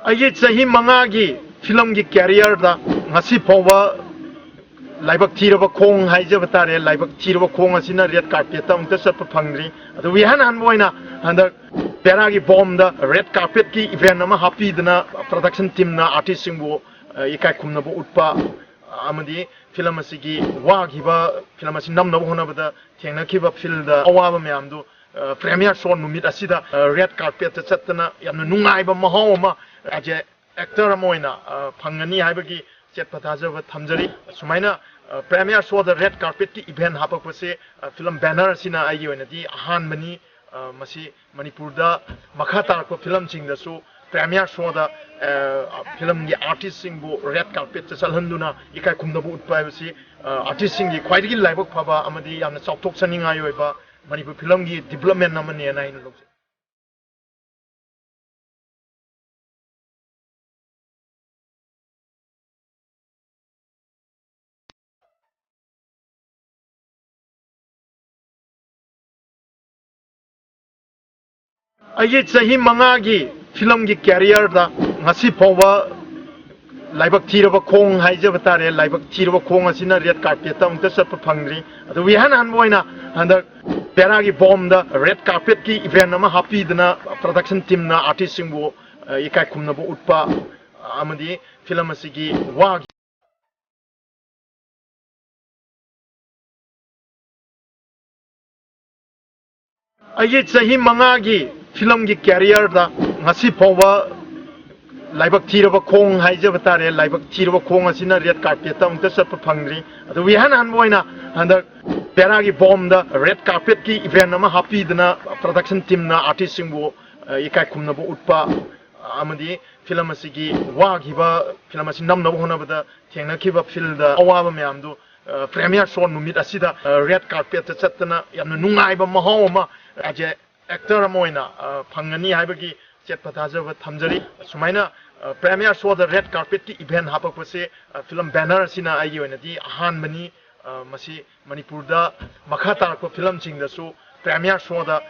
ꯑꯩꯒꯤ ꯆꯍꯤ ꯃꯉꯥꯒꯤ ꯐꯤꯂꯝꯒꯤ ꯀꯦꯔꯤꯌꯔꯗ ꯉꯁꯤ ꯐꯥꯎꯕ ꯂꯥꯏꯕꯛ ꯊꯤꯔꯕ ꯈꯣꯡ ꯍꯥꯏꯖꯕ ꯇꯥꯔꯦ ꯂꯥꯏꯕꯛ ꯊꯤꯔꯕ ꯈꯣꯡ ꯑꯁꯤꯅ ꯔꯦꯗ ꯀꯥꯔꯄꯦꯠꯇ ꯑꯃꯨꯛꯇ ꯆꯠꯄ ꯐꯪꯗ꯭ꯔꯤ ꯑꯗꯨꯕꯨ ꯏꯍꯥꯟ ꯍꯥꯟꯕ ꯑꯣꯏꯅ ꯍꯟꯗꯛ ꯄꯦꯔꯥꯒꯤ ꯕꯣꯝꯗ ꯔꯦꯗ ꯀꯥꯔꯄꯦꯠꯀꯤ ꯏꯚꯦꯟ ꯑꯃ ꯍꯥꯞꯄꯤꯗꯅ ꯄ꯭ꯔꯗꯛꯁꯟ ꯇꯤꯝꯅ ꯑꯥꯔꯇꯤꯁꯁꯤꯡꯕꯨ ꯏꯀꯥꯏ ꯈꯨꯝꯅꯕ ꯎꯠꯄ ꯑꯃꯗꯤ ꯐꯤꯂꯝ ꯑꯁꯤꯒꯤ ꯋꯥꯈꯤꯕ ꯐꯤꯂꯝ ꯑꯁꯤ ꯅꯝꯅꯕ ꯍꯣꯠꯅꯕꯗ ꯊꯦꯡꯅꯈꯤꯕ ꯐꯤꯜꯗ ꯑꯋꯥꯕ ꯃꯌꯥꯝꯗꯨ ꯄ꯭ꯔꯦꯃꯤꯌꯔ ꯁꯣ ꯅꯨꯃꯤꯠ ꯑꯁꯤꯗ ꯔꯦꯗ ꯀꯥꯔꯄꯦꯠꯇ ꯆꯠꯇꯅ ꯌꯥꯝꯅ ꯅꯨꯡꯉꯥꯏꯕ ꯃꯍꯥꯎ ꯑꯃ ꯑꯦꯖ ꯑꯦ ꯑꯦꯛꯇꯔ ꯑꯃ ꯑꯣꯏꯅ ꯐꯪꯒꯅꯤ ꯍꯥꯏꯕꯒꯤ ꯆꯦꯠꯄ ꯊꯥꯖꯕ ꯊꯝꯖꯔꯤ ꯁꯨꯃꯥꯏꯅ premiere ꯁꯣꯗ red ꯀꯥꯔꯄꯦꯠꯀꯤ event ꯍꯥꯄꯛꯄꯁꯦ film banner ꯑꯁꯤꯅ ꯑꯩꯒꯤ ꯑꯣꯏꯅꯗꯤ ꯑꯍꯥꯟꯕꯅꯤ ꯃꯁꯤ ꯃꯅꯤꯄꯨꯔꯗ ꯃꯈꯥ ꯇꯥꯔꯛꯄ ꯐꯤꯂꯝꯁꯤꯡꯗꯁꯨ ꯄ꯭ꯔꯦꯃꯤꯌꯔ ꯁꯣꯗ ꯐꯤꯂꯝꯒꯤ ꯑꯥꯔꯇꯤꯁꯁꯤꯡꯕꯨ ꯔꯦꯗ ꯀꯥꯔꯄꯦꯠꯇ ꯆꯠꯍꯟꯗꯨꯅ ꯏꯀꯥꯏ ꯈꯨꯝꯅꯕ ꯎꯠꯄ ꯍꯥꯏꯕꯁꯤ ꯑꯥꯔꯇꯤꯁꯁꯤꯡꯒꯤ ꯈ꯭ꯋꯥꯏꯗꯒꯤ ꯂꯥꯏꯕꯛ ꯐꯕ ꯑꯃꯗꯤ ꯌꯥꯝꯅ ꯆꯥꯎꯊꯣꯛꯆꯅꯤꯡꯉꯥꯏ ꯑꯣꯏꯕ ꯃꯅꯤꯄꯨꯔ ꯐꯤꯂꯝꯒꯤ ꯗꯤꯕꯂꯞꯃꯦꯟ ꯑꯃꯅꯦꯅ ꯑꯩꯅ ꯂꯧꯖꯩ ꯑꯩꯒꯤ ꯆꯍꯤ ꯃꯉꯥꯒꯤ ꯐꯤꯂꯝꯒꯤ ꯀꯦꯔꯤꯌꯔꯗ ꯉꯁꯤ ꯐꯥꯎꯕ ꯂꯥꯏꯕꯛ ꯊꯤꯔꯕ ꯈꯣꯡ ꯍꯥꯏꯖꯕ ꯇꯥꯔꯦ ꯂꯥꯏꯕꯛ ꯊꯤꯔꯕ ꯈꯣꯡ ꯑꯁꯤꯅ ꯔꯦꯗ ꯀꯥꯔꯄꯦꯠꯇ ꯑꯃꯨꯛꯇ ꯆꯠꯄ ꯐꯪꯗ꯭ꯔꯤ ꯑꯗꯨꯕꯨ ꯏꯍꯥꯟ ꯍꯥꯟꯕ ꯑꯣꯏꯅ ꯍꯟꯗꯛ ꯄꯦꯔꯥꯒꯤ ꯕꯣꯝꯗ ꯔꯦꯗ ꯀꯥꯔꯄꯦꯠꯀꯤ ꯏꯚꯦꯟ ꯑꯃ ꯍꯥꯞꯄꯤꯗꯅ ꯄ꯭ꯔꯗꯛꯁꯟ ꯇꯤꯝꯅ ꯑꯥꯔꯇꯤꯁꯁꯤꯡꯕꯨ ꯏꯀꯥꯏ ꯈꯨꯝꯅꯕ ꯎꯠꯄ ꯑꯃꯗꯤ ꯐꯤꯂꯝ ꯑꯁꯤꯒꯤ ꯋꯥꯒꯤ ꯑꯩꯒꯤ ꯆꯍꯤ ꯃꯉꯥꯒꯤ ꯐꯤꯂꯝꯒꯤ ꯀꯦꯔꯤꯌꯔꯗ ꯉꯁꯤ ꯐꯥꯎꯕ ꯂꯥꯏꯕꯛ ꯊꯤꯔꯕ ꯈꯣꯡ ꯍꯥꯏꯖꯕ ꯇꯥꯔꯦ ꯂꯥꯏꯕꯛ ꯊꯤꯔꯕ ꯈꯣꯡ ꯑꯁꯤꯅ ꯔꯦꯗ ꯀꯥꯔꯄꯦꯠꯇ ꯑꯃꯨꯛꯇ ꯆꯠꯄ ꯐꯪꯗ꯭ꯔꯤ ꯑꯗꯨꯕꯨ ꯏꯍꯥꯟ ꯍꯥꯟꯕ ꯑꯣꯏꯅ ꯍꯟꯗꯛ ꯄꯦꯔꯥꯒꯤ ꯕꯣꯝꯗ ꯔꯦꯗ ꯀꯥꯔꯄꯦꯠꯀꯤ ꯏꯚꯦꯟ ꯑꯃ ꯍꯥꯞꯄꯤꯗꯅ ꯄ꯭ꯔꯗꯛꯁꯟ ꯇꯤꯝꯅ ꯑꯥꯔꯇꯤꯁꯁꯤꯡꯕꯨ ꯏꯀꯥꯏ ꯈꯨꯝꯅꯕ ꯎꯠꯄ ꯑꯃꯗꯤ ꯐꯤꯂꯝ ꯑꯁꯤꯒꯤ ꯋꯥꯈꯤꯕ ꯐꯤꯂꯝ ꯑꯁꯤ ꯅꯝꯅꯕ ꯍꯣꯠꯅꯕꯗ ꯊꯦꯡꯅꯈꯤꯕ ꯐꯤꯜꯗ ꯑꯋꯥꯕ ꯃꯌꯥꯝꯗꯨ ꯄ꯭ꯔꯦꯃꯤꯌꯔ ꯁꯣ ꯅꯨꯃꯤꯠ ꯑꯁꯤꯗ ꯔꯦꯗ ꯀꯥꯔꯄꯦꯠꯇ ꯆꯠꯇꯅ ꯌꯥꯝꯅ ꯅꯨꯡꯉꯥꯏꯕ ꯃꯍꯥꯎ ꯑꯃ ꯑꯦꯖ ꯑꯦ ꯑꯦꯛꯇꯔ ꯑꯃ ꯑꯣꯏꯅ ꯐꯪꯒꯅꯤ ꯍꯥꯏꯕꯒꯤ ꯆꯦꯠꯄ ꯊꯥꯖꯕ ꯊꯝꯖꯔꯤ ꯁꯨꯃꯥꯏꯅ premiere ꯁꯣꯗ red ꯀꯥꯔꯄꯦꯠꯀꯤ event ꯍꯥꯄꯛꯄꯁꯦ film banner ꯑꯁꯤꯅ ꯑꯩꯒꯤ ꯑꯣꯏꯅꯗꯤ ꯑꯍꯥꯟꯕꯅꯤ ꯃꯁꯤ ꯃꯅꯤꯄꯨꯔꯗ ꯃꯈꯥ ꯇꯥꯔꯛꯄ ꯐꯤꯂꯝꯁꯤꯡꯗꯁꯨ ꯄ꯭ꯔꯦꯃꯤꯌꯔ ꯁꯣꯗ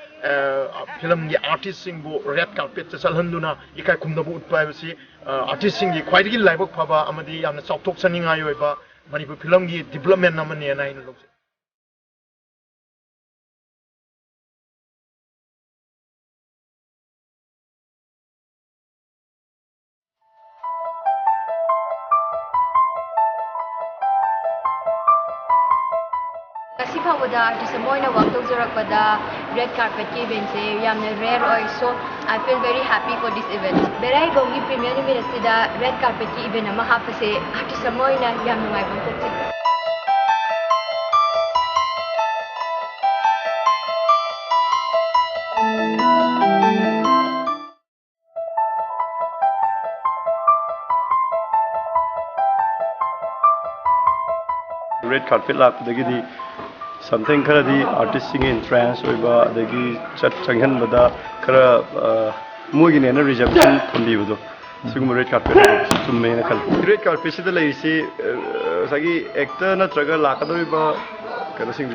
ꯐꯤꯂꯝꯒꯤ ꯑꯥꯔꯇꯤꯁꯁꯤꯡꯕꯨ ꯔꯦꯗ ꯀꯥꯔꯄꯦꯠꯇ ꯆꯠꯍꯟꯗꯨꯅ ꯏꯀꯥꯏ ꯈꯨꯝꯅꯕ ꯎꯠꯄ ꯍꯥꯏꯕꯁꯤ ꯑꯥꯔꯇꯤꯁꯁꯤꯡꯒꯤ ꯈ꯭ꯋꯥꯏꯗꯒꯤ ꯂꯥꯏꯕꯛ ꯐꯕ ꯑꯃꯗꯤ ꯌꯥꯝꯅ ꯆꯥꯎꯊꯣꯛꯆꯅꯤꯡꯉꯥꯏ ꯑꯣꯏꯕ ꯃꯅꯤꯄꯨꯔ ꯐꯤꯂꯝꯒꯤ ꯗꯤꯕꯂꯞꯃꯦꯟ ꯑꯃꯅꯦꯅ ꯑꯩꯅ ꯂꯧꯖꯩ Kasi ꯐꯥꯎꯕꯗ artist ꯑꯃ ꯑꯣꯏꯅ work ꯇꯧꯖꯔꯛꯄꯗ red carpetꯀꯤ eventꯁꯦ ꯌꯥꯝꯅ rare ꯑꯣꯏ so I feel very happy for this event. ꯕꯦꯔꯥꯏꯕꯧꯒꯤ premier ꯅꯨꯃꯤꯠ ꯑꯁꯤꯗ red carpetꯀꯤ event ꯑꯃ ꯍꯥꯞꯄꯁꯦ artist ꯑꯃ ꯑꯣꯏꯅ ꯌꯥꯝ ꯅꯨꯡꯉꯥꯏꯕ ꯄꯣꯛꯆꯩ. red carpet lakpadagidi something kharadi artist sing in trance oiba adagi changhan bada khara mogi ne na reservation thambibado sigum red carpet chumme na khal red carpet sida laisi sagi actor na traga lakadoi ba kana sing